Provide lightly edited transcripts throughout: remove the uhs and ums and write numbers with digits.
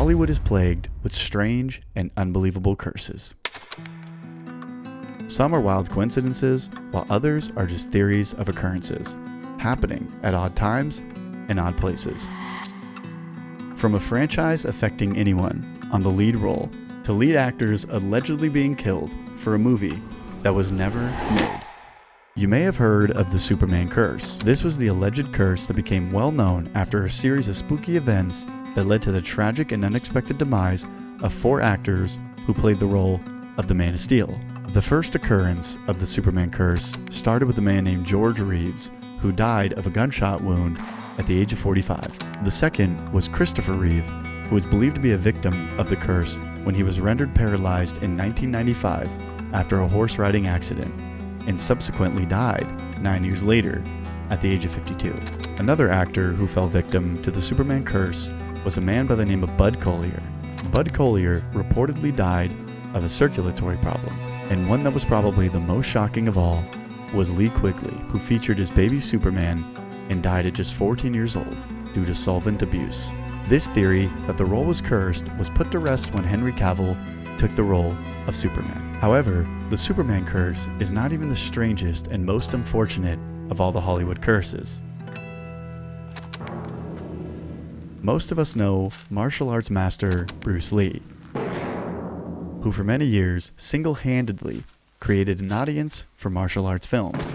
Hollywood is plagued with strange and unbelievable curses. Some are wild coincidences, while others are just theories of occurrences, happening at odd times and odd places. From a franchise affecting anyone on the lead role, to lead actors allegedly being killed for a movie that was never made. You may have heard of the Superman curse. This was the alleged curse that became well known after a series of spooky events that led to the tragic and unexpected demise of 4 actors who played the role of the Man of Steel. The first occurrence of the Superman curse started with a man named George Reeves, who died of a gunshot wound at the age of 45. The second was Christopher Reeve, who was believed to be a victim of the curse when he was rendered paralyzed in 1995 after a horse riding accident, and subsequently died 9 years later at the age of 52. Another actor who fell victim to the Superman curse was a man by the name of Bud Collyer. Bud Collyer reportedly died of a circulatory problem, and one that was probably the most shocking of all was Lee Quigley, who featured as baby Superman and died at just 14 years old due to solvent abuse. This theory that the role was cursed was put to rest when Henry Cavill took the role of Superman. However, the Superman curse is not even the strangest and most unfortunate of all the Hollywood curses. Most of us know martial arts master Bruce Lee, who for many years single-handedly created an audience for martial arts films.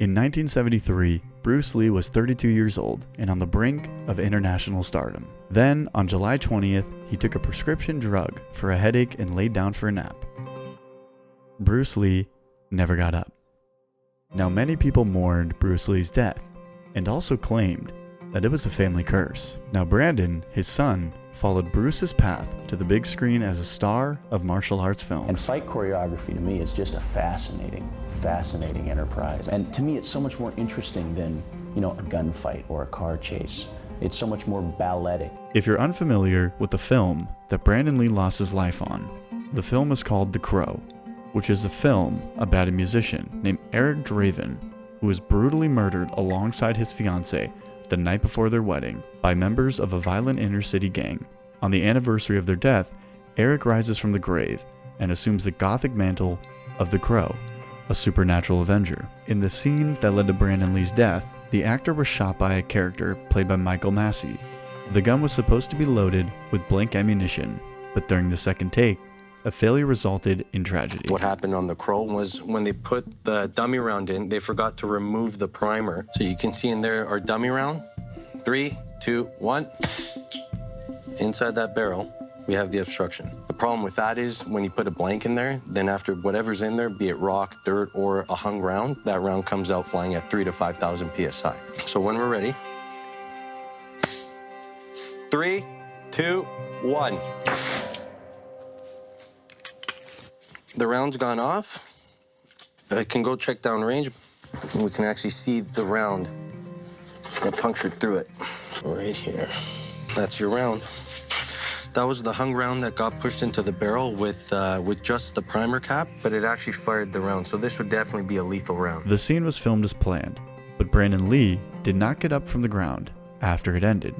In 1973, Bruce Lee was 32 years old and on the brink of international stardom. Then, on July 20th, he took a prescription drug for a headache and laid down for a nap. Bruce Lee never got up. Now, many people mourned Bruce Lee's death and also claimed that it was a family curse. Now, Brandon, his son, followed Bruce's path to the big screen as a star of martial arts films. And fight choreography to me is just a fascinating enterprise. And to me, it's so much more interesting than, a gunfight or a car chase. It's so much more balletic. If you're unfamiliar with the film that Brandon Lee lost his life on, the film is called The Crow, which is a film about a musician named Eric Draven, who was brutally murdered alongside his fiancée the night before their wedding by members of a violent inner-city gang. On the anniversary of their death, Eric rises from the grave and assumes the gothic mantle of the Crow, a supernatural avenger. In the scene that led to Brandon Lee's death, the actor was shot by a character played by Michael Massey. The gun was supposed to be loaded with blank ammunition, but during the second take, a failure resulted in tragedy. What happened on The Crow was when they put the dummy round in, they forgot to remove the primer. So you can see in there our dummy round. 3, 2, 1. Inside that barrel, we have the obstruction. The problem with that is when you put a blank in there, then after whatever's in there, be it rock, dirt, or a hung round, that round comes out flying at 3,000 to 5,000 PSI. So when we're ready, 3, 2, 1. The round's gone off. I can go check down range, and we can actually see the round that punctured through it. Right here. That's your round. That was the hung round that got pushed into the barrel with just the primer cap, but it actually fired the round, so this would definitely be a lethal round. The scene was filmed as planned, but Brandon Lee did not get up from the ground after it ended.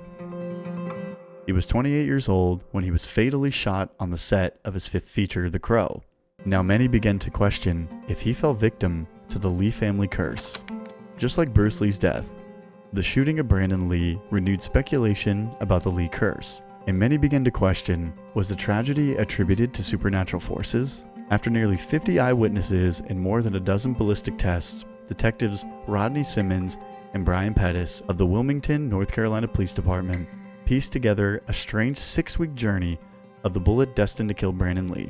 He was 28 years old when he was fatally shot on the set of his 5th feature, The Crow. Now many began to question if he fell victim to the Lee family curse. Just like Bruce Lee's death, the shooting of Brandon Lee renewed speculation about the Lee curse, and many began to question, was the tragedy attributed to supernatural forces? After nearly 50 eyewitnesses and more than a dozen ballistic tests, detectives Rodney Simmons and Brian Pettis of the Wilmington, North Carolina Police Department pieced together a strange 6-week journey of the bullet destined to kill Brandon Lee.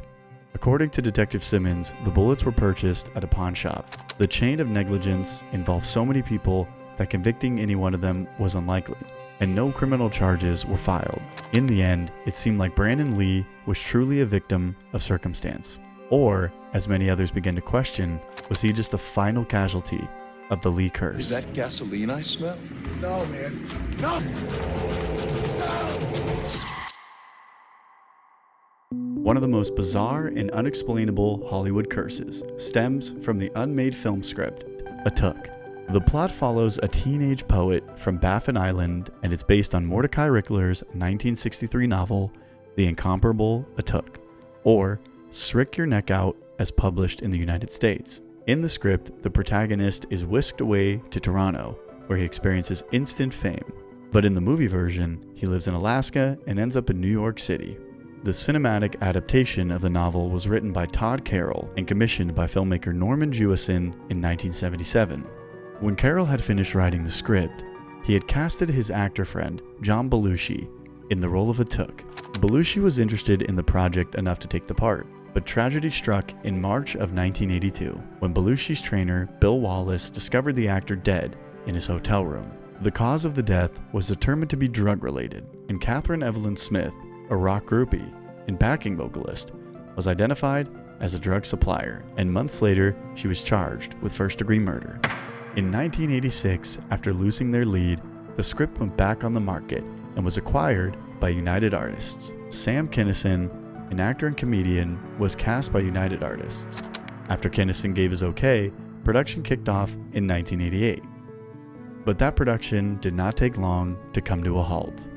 According to Detective Simmons, the bullets were purchased at a pawn shop. The chain of negligence involved so many people that convicting any one of them was unlikely, and no criminal charges were filed. In the end, it seemed like Brandon Lee was truly a victim of circumstance. Or, as many others began to question, was he just the final casualty of the Lee curse? Is that gasoline I smell? No, man. No! One of the most bizarre and unexplainable Hollywood curses stems from the unmade film script, A Took. The plot follows a teenage poet from Baffin Island, and it's based on Mordecai Richler's 1963 novel, The Incomparable Atuk, or Srick Your Neck Out, as published in the United States. In the script, the protagonist is whisked away to Toronto, where he experiences instant fame. But in the movie version, he lives in Alaska and ends up in New York City. The cinematic adaptation of the novel was written by Todd Carroll and commissioned by filmmaker Norman Jewison in 1977. When Carroll had finished writing the script, he had casted his actor friend, John Belushi, in the role of Atuk. Belushi was interested in the project enough to take the part, but tragedy struck in March of 1982, when Belushi's trainer, Bill Wallace, discovered the actor dead in his hotel room. The cause of the death was determined to be drug-related, and Catherine Evelyn Smith, a rock groupie and backing vocalist, was identified as a drug supplier, and months later, she was charged with first-degree murder. In 1986, after losing their lead, the script went back on the market and was acquired by United Artists. Sam Kinison, an actor and comedian, was cast by United Artists. After Kinison gave his okay, production kicked off in 1988. But that production did not take long to come to a halt.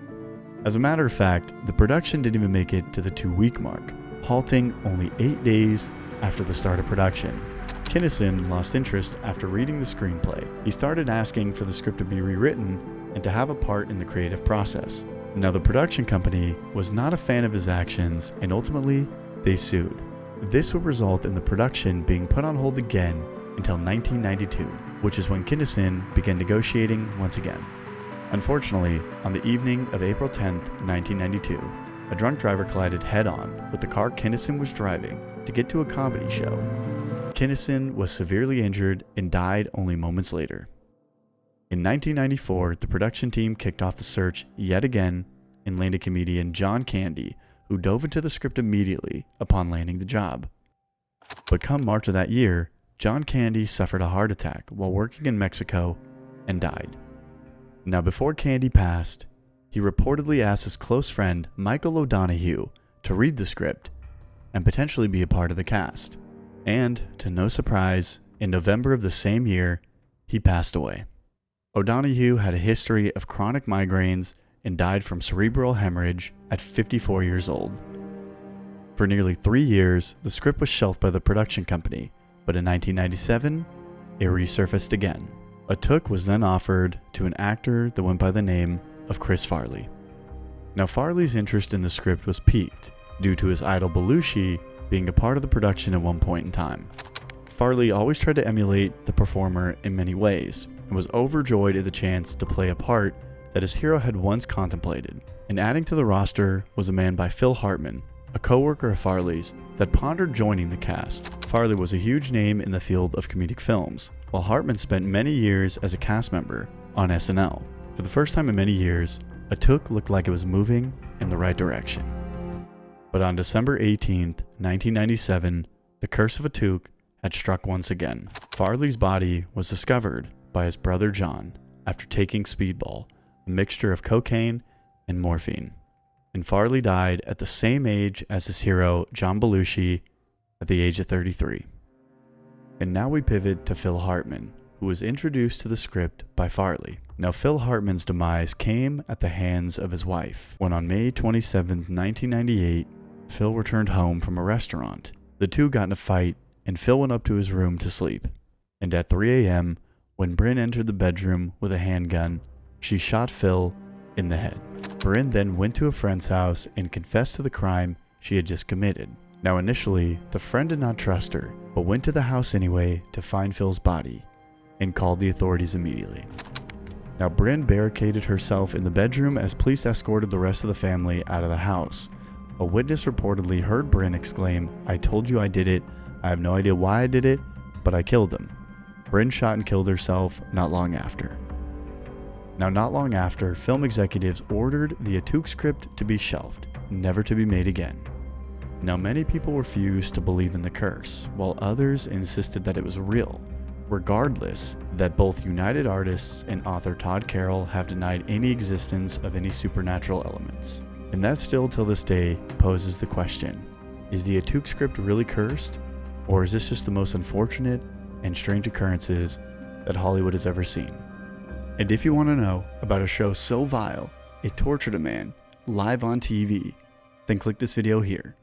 As a matter of fact, the production didn't even make it to the 2-week mark, halting only 8 days after the start of production. Kinison lost interest after reading the screenplay. He started asking for the script to be rewritten and to have a part in the creative process. Now, the production company was not a fan of his actions, and ultimately, they sued. This would result in the production being put on hold again until 1992, which is when Kinison began negotiating once again. Unfortunately, on the evening of April 10, 1992, a drunk driver collided head-on with the car Kinison was driving to get to a comedy show. Kinison was severely injured and died only moments later. In 1994, the production team kicked off the search yet again and landed comedian John Candy, who dove into the script immediately upon landing the job. But come March of that year, John Candy suffered a heart attack while working in Mexico and died. Now, before Candy passed, he reportedly asked his close friend Michael O'Donoghue to read the script and potentially be a part of the cast. And, to no surprise, in November of the same year, he passed away. O'Donoghue had a history of chronic migraines and died from cerebral hemorrhage at 54 years old. For nearly 3 years, the script was shelved by the production company, but in 1997, it resurfaced again. Atuk was then offered to an actor that went by the name of Chris Farley. Now, Farley's interest in the script was piqued due to his idol Belushi being a part of the production at one point in time. Farley always tried to emulate the performer in many ways, and was overjoyed at the chance to play a part that his hero had once contemplated. And adding to the roster was a man by Phil Hartman, a co-worker of Farley's, that pondered joining the cast. Farley was a huge name in the field of comedic films, while Hartman spent many years as a cast member on SNL. For the first time in many years, Atuk looked like it was moving in the right direction. But on December 18th, 1997, the curse of Atuk had struck once again. Farley's body was discovered by his brother John after taking Speedball, a mixture of cocaine and morphine. And Farley died at the same age as his hero, John Belushi, at the age of 33. And now we pivot to Phil Hartman, who was introduced to the script by Farley. Now, Phil Hartman's demise came at the hands of his wife, when on May 27, 1998, Phil returned home from a restaurant. The two got in a fight, and Phil went up to his room to sleep. And at 3 a.m., when Bryn entered the bedroom with a handgun, she shot Phil in the head. Bryn then went to a friend's house and confessed to the crime she had just committed. Now, initially, the friend did not trust her, but went to the house anyway to find Phil's body and called the authorities immediately. Now, Bryn barricaded herself in the bedroom as police escorted the rest of the family out of the house. A witness reportedly heard Bryn exclaim, "I told you I did it. I have no idea why I did it, but I killed them." Bryn shot and killed herself not long after. Now, not long after, film executives ordered the Atuk script to be shelved, never to be made again. Now, many people refused to believe in the curse, while others insisted that it was real, regardless that both United Artists and author Todd Carroll have denied any existence of any supernatural elements. And that still till this day poses the question, is the Atuk script really cursed? Or is this just the most unfortunate and strange occurrences that Hollywood has ever seen. And if you want to know about a show so vile it tortured a man live on TV, then click this video here.